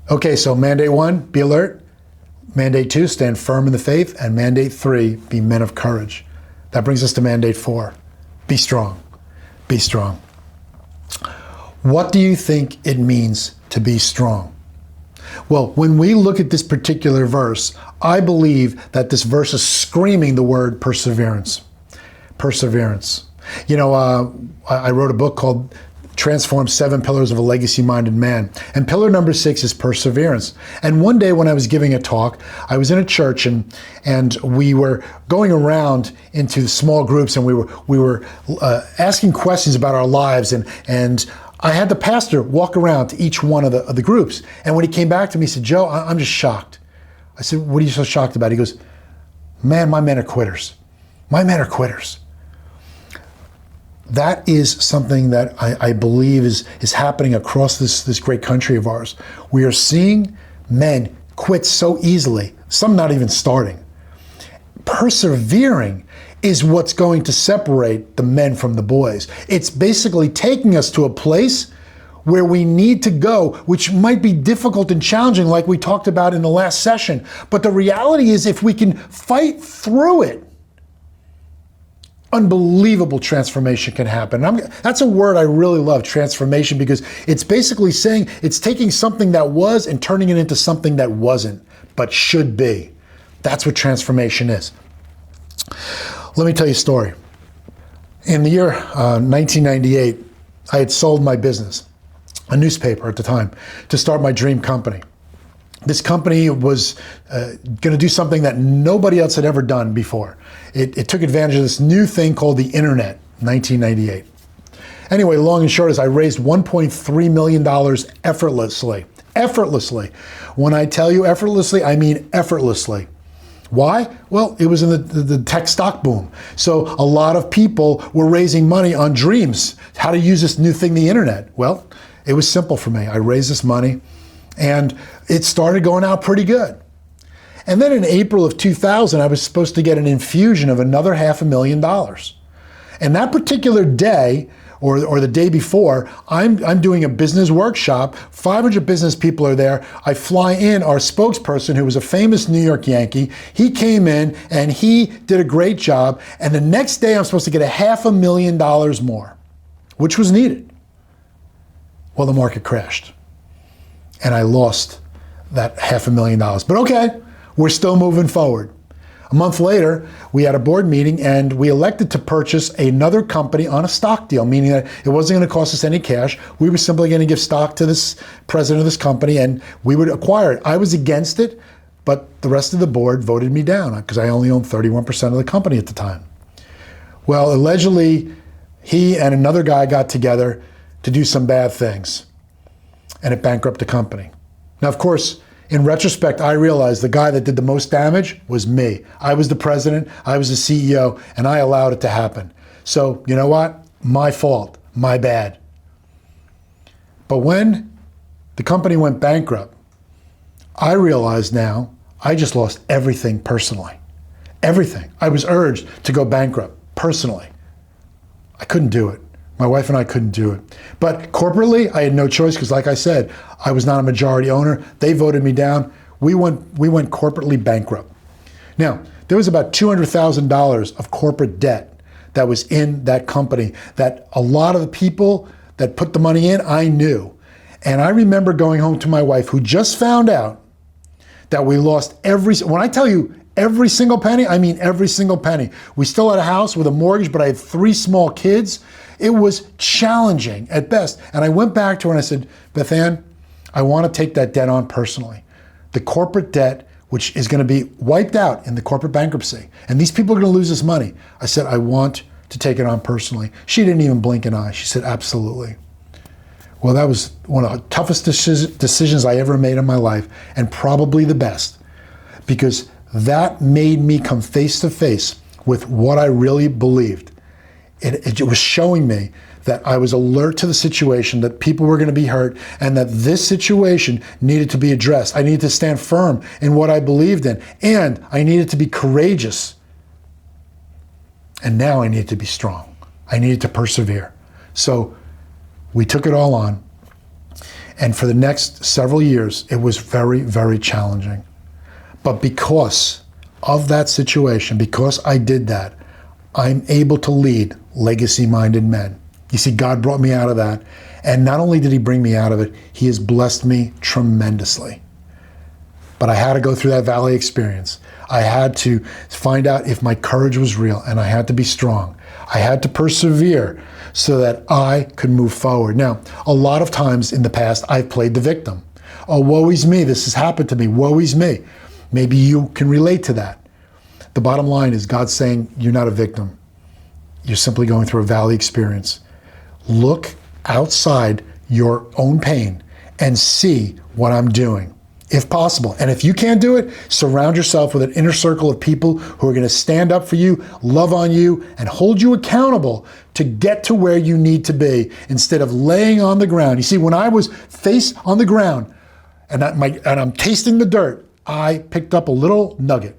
Okay, so mandate 1, be alert. Mandate 2, stand firm in the faith. And mandate 3, be men of courage. That brings us to mandate 4, be strong. Be strong. What do you think it means to be strong? Well, when we look at this particular verse, I believe that this verse is screaming the word perseverance. Perseverance. You know, I wrote a book called Transform 7 Pillars of a Legacy-Minded Man. And pillar number 6 is perseverance. And one day when I was giving a talk, I was in a church and we were going around into small groups and we were asking questions about our lives and I had the pastor walk around to each one of the groups. And when he came back to me, he said, Joe, I'm just shocked. I said, what are you so shocked about? He goes, man, my men are quitters. My men are quitters. That is something that I believe is happening across this great country of ours. We are seeing men quit so easily, some not even starting. Persevering is what's going to separate the men from the boys. It's basically taking us to a place where we need to go, which might be difficult and challenging like we talked about in the last session. But the reality is if we can fight through it, unbelievable transformation can happen. That's a word I really love, transformation, because it's basically saying it's taking something that was and turning it into something that wasn't, but should be. That's what transformation is. Let me tell you a story. In the year 1998, I had sold my business, a newspaper at the time, to start my dream company. This company was going to do something that nobody else had ever done before. It took advantage of this new thing called the internet, 1998. Anyway, long and short is I raised $1.3 million effortlessly. Effortlessly. When I tell you effortlessly, I mean effortlessly. Why? Well, it was in the tech stock boom. So a lot of people were raising money on dreams, how to use this new thing, the internet. Well, it was simple for me. I raised this money and it started going out pretty good. And then in April of 2000, I was supposed to get an infusion of another $500,000. And that particular day, or the day before, I'm doing a business workshop. 500 business people are there. I fly in our spokesperson, who was a famous New York Yankee. He came in and he did a great job. And the next day I'm supposed to get $500,000 more, which was needed. Well, the market crashed and I lost that $500,000. But okay, we're still moving forward. A month later, we had a board meeting and we elected to purchase another company on a stock deal, meaning that it wasn't going to cost us any cash. We were simply going to give stock to this president of this company and we would acquire it. I was against it, but the rest of the board voted me down because I only owned 31% of the company at the time. Well, allegedly, he and another guy got together to do some bad things and it bankrupted the company. Now, of course, in retrospect, I realized the guy that did the most damage was me. I was the president, I was the CEO, and I allowed it to happen. So, you know what? My fault, my bad. But when the company went bankrupt, I realized now I just lost everything personally. Everything. I was urged to go bankrupt personally. I couldn't do it. My wife and I couldn't do it. But corporately, I had no choice because, like I said, I was not a majority owner. They voted me down. We went corporately bankrupt. Now, there was about $200,000 of corporate debt that was in that company that a lot of the people that put the money in, I knew. And I remember going home to my wife, who just found out that we lost when I tell you every single penny, I mean every single penny. We still had a house with a mortgage, but I had 3 small kids. It was challenging at best. And I went back to her and I said, Beth Ann, I want to take that debt on personally. The corporate debt, which is going to be wiped out in the corporate bankruptcy. And these people are going to lose this money. I said, I want to take it on personally. She didn't even blink an eye. She said, absolutely. Well, that was one of the toughest decisions I ever made in my life, and probably the best, because that made me come face to face with what I really believed. It was showing me that I was alert to the situation, that people were going to be hurt, and that this situation needed to be addressed. I needed to stand firm in what I believed in, and I needed to be courageous. And now I needed to be strong. I needed to persevere. So we took it all on. And for the next several years, it was very, very challenging. But because of that situation, because I did that, I'm able to lead legacy-minded men. You see, God brought me out of that. And not only did he bring me out of it, he has blessed me tremendously. But I had to go through that valley experience. I had to find out if my courage was real, and I had to be strong. I had to persevere so that I could move forward. Now, a lot of times in the past, I've played the victim. Oh, woe is me. This has happened to me. Woe is me. Maybe you can relate to that. The bottom line is God's saying you're not a victim. You're simply going through a valley experience. Look outside your own pain and see what I'm doing, if possible. And if you can't do it, surround yourself with an inner circle of people who are going to stand up for you, love on you, and hold you accountable to get to where you need to be instead of laying on the ground. You see, when I was face on the ground and I'm tasting the dirt, I picked up a little nugget.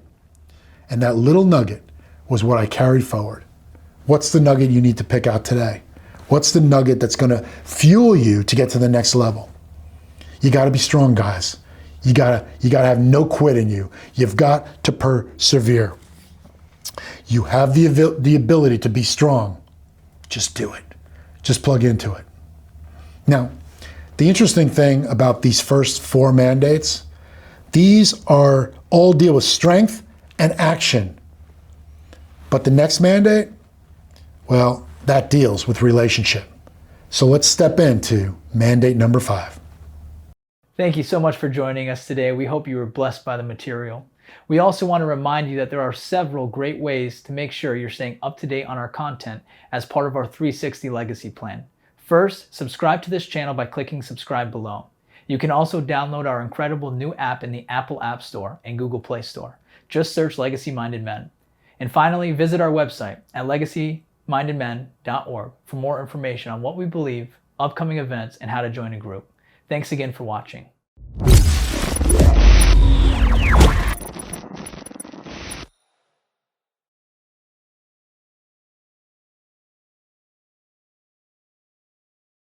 And that little nugget was what I carried forward. What's the nugget you need to pick out today? What's the nugget that's going to fuel you to get to the next level? You got to be strong, guys. You got to have no quit in you. You've got to persevere. You have the ability to be strong. Just do it. Just plug into it. Now, the interesting thing about these first 4 mandates, these are all deal with strength and action. But the next mandate, well, that deals with relationship. So let's step into mandate number 5. Thank you so much for joining us today. We hope you were blessed by the material. We also want to remind you that there are several great ways to make sure you're staying up to date on our content as part of our 360 Legacy Plan. First, subscribe to this channel by clicking subscribe below. You can also download our incredible new app in the Apple App Store and Google Play Store. Just search Legacy Minded Men. And finally, visit our website at legacymindedmen.org for more information on what we believe, upcoming events, and how to join a group. Thanks again for watching.